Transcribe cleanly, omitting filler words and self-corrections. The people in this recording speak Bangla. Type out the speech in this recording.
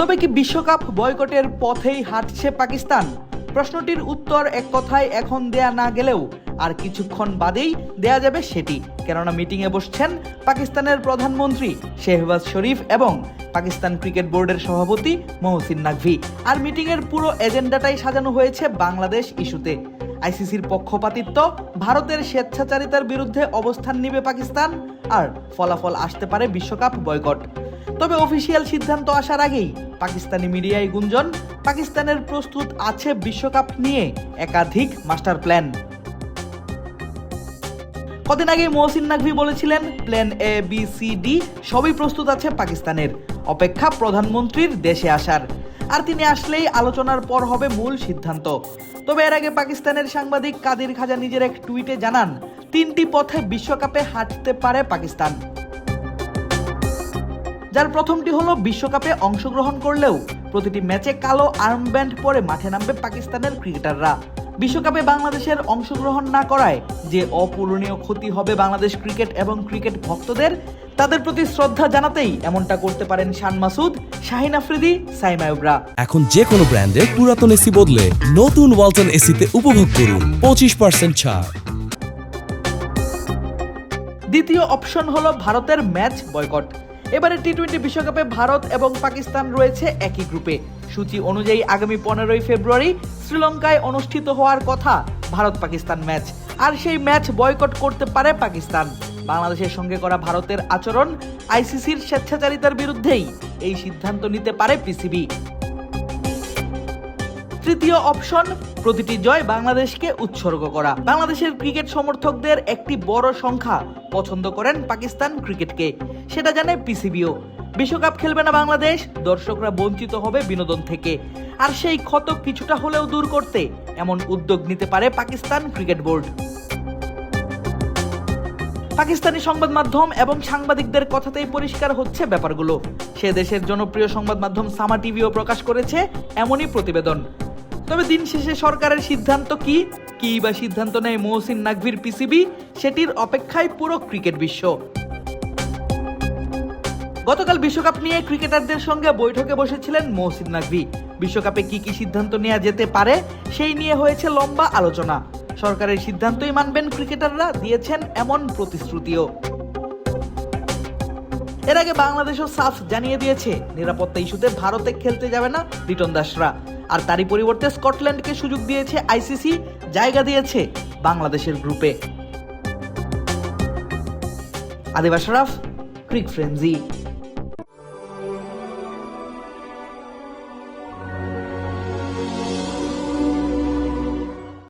তবে কি বিশ্বকাপ বয়কটের পথেই হাঁটছে পাকিস্তান? প্রশ্নটির উত্তর এক কথায় এখন দেয়া না গেলেও আর কিছুক্ষণ বাদেই দেয়া যাবে সেটি। কেননা মিটিংয়ে বসছেন পাকিস্তানের প্রধানমন্ত্রী শেহবাজ শরীফ এবং পাকিস্তান ক্রিকেট বোর্ডের সভাপতি মহসিন নাকভি। আর মিটিংয়ের পুরো এজেন্ডাটাই সাজানো হয়েছে বাংলাদেশ ইস্যুতে। আইসিসির পক্ষপাতিত্ব, ভারতের স্বেচ্ছাচারিতার বিরুদ্ধে অবস্থান নিবে পাকিস্তান, আর ফলাফল আসতে পারে বিশ্বকাপ বয়কট। তবে অফিসিয়াল সিদ্ধান্ত আসার আগেই পাকিস্তানি মিডিয়ায় গুঞ্জন পাকিস্তানের প্রস্তুত আছে বিশ্বকাপ নিয়ে একাধিক মাস্টার প্ল্যান। কদিন আগে মহসিন নাকভি বলেছিলেন plan A B C D সবই প্রস্তুত আছে পাকিস্তানের, অপেক্ষা প্রধানমন্ত্রীর দেশে আসার। আর তিনি আসলেই আলোচনার পর হবে মূল সিদ্ধান্ত। তবে এর আগে পাকিস্তানের সাংবাদিক কাদির খাজা নিজের এক টুইটে জানান 3টি পথে বিশ্বকাপে হাঁটতে পারে পাকিস্তান, যার প্রথমটি হলো বিশ্বকাপে অংশগ্রহণ করলেও প্রতিটি ম্যাচে কালো আর্মব্যান্ড পরে মাঠে নামবে পাকিস্তানের ক্রিকেটাররা। বিশ্বকাপে বাংলাদেশের অংশগ্রহণ না করায় যে অপূরণীয় ক্ষতি হবে বাংলাদেশ ক্রিকেট এবং ক্রিকেট ভক্তদের, তাদের প্রতি শ্রদ্ধা জানাতেই এমনটা করতে পারেন শান মাসুদ, শাহিন আফ্রিদি, সাইমা ইব্রা। এখন যে কোনো ব্র্যান্ডের পুরাতন এসি বদলে নতুন ওয়ালটন এসিতে উপভোগ করুন 25% ছাড়। দ্বিতীয় অপশন হলো ভারতের ম্যাচ বয়কট। এবারে টি-20 বিশ্বকাপে ভারত এবং পাকিস্তান রয়েছে একই গ্রুপে। সূচি অনুযায়ী আগামী 15ই ফেব্রুয়ারি শ্রীলঙ্কায় অনুষ্ঠিত হওয়ার কথা ভারত পাকিস্তান ম্যাচ, আর সেই ম্যাচ বয়কট করতে পারে পাকিস্তান। বাংলাদেশের সঙ্গে করা ভারতের আচরণ, আইসিসির স্বেচ্ছাচারিতার বিরুদ্ধেই এই সিদ্ধান্ত নিতে পারে পিসিবি। তৃতীয় অপশন, প্রতিটি জয় বাংলাদেশকে উৎসর্গ করা। বাংলাদেশের ক্রিকেট সমর্থকদের একটি বড় সংখ্যা পছন্দ করেন পাকিস্তান ক্রিকেটকে, সেটা জানে পিসিবিও। বিশ্বকাপ খেলবে না বাংলাদেশ, দর্শকরা বঞ্চিত হবে বিনোদন থেকে, আর সেই ক্ষত কিছুটা হলেও দূর করতে এমন উদ্যোগ নিতে পারে পাকিস্তান ক্রিকেট বোর্ড। পাকিস্তানি সংবাদ মাধ্যম এবং সাংবাদিকদের কথাতেই পরিষ্কার হচ্ছে ব্যাপারগুলো। সে দেশের জনপ্রিয় সংবাদ মাধ্যম সামা টিভিও প্রকাশ করেছে এমনই প্রতিবেদন। তবে দিন শেষে সরকারের সিদ্ধান্ত কি বা সিদ্ধান্ত নেয় মহসিন নাকভির পিসিবি, সেটির অপেক্ষায় পুরো ক্রিকেট বিশ্ব। গতকাল বিশ্বকাপ নিয়ে ক্রিকেটারদের সঙ্গে বৈঠকে বসেছিলেন মহসিন নাকভি। বিশ্বকাপে কি সিদ্ধান্ত নেওয়া যেতে পারে সেই নিয়ে হয়েছে লম্বা আলোচনা। সরকারের সিদ্ধান্তই মানবেন ক্রিকেটাররা, দিয়েছেন এমন প্রতিশ্রুতিও। এর আগে বাংলাদেশও সাফ জানিয়ে দিয়েছে নিরাপত্তা ইস্যুতে ভারতে খেলতে যাবে না লিটন দাসরা, আর তারই পরিবর্তে স্কটল্যান্ডকে সুযোগ দিয়েছে আইসিসি, জায়গা দিয়েছে বাংলাদেশের গ্রুপে। আদিব আশরাফ, ক্রিক ফ্রেন্জি।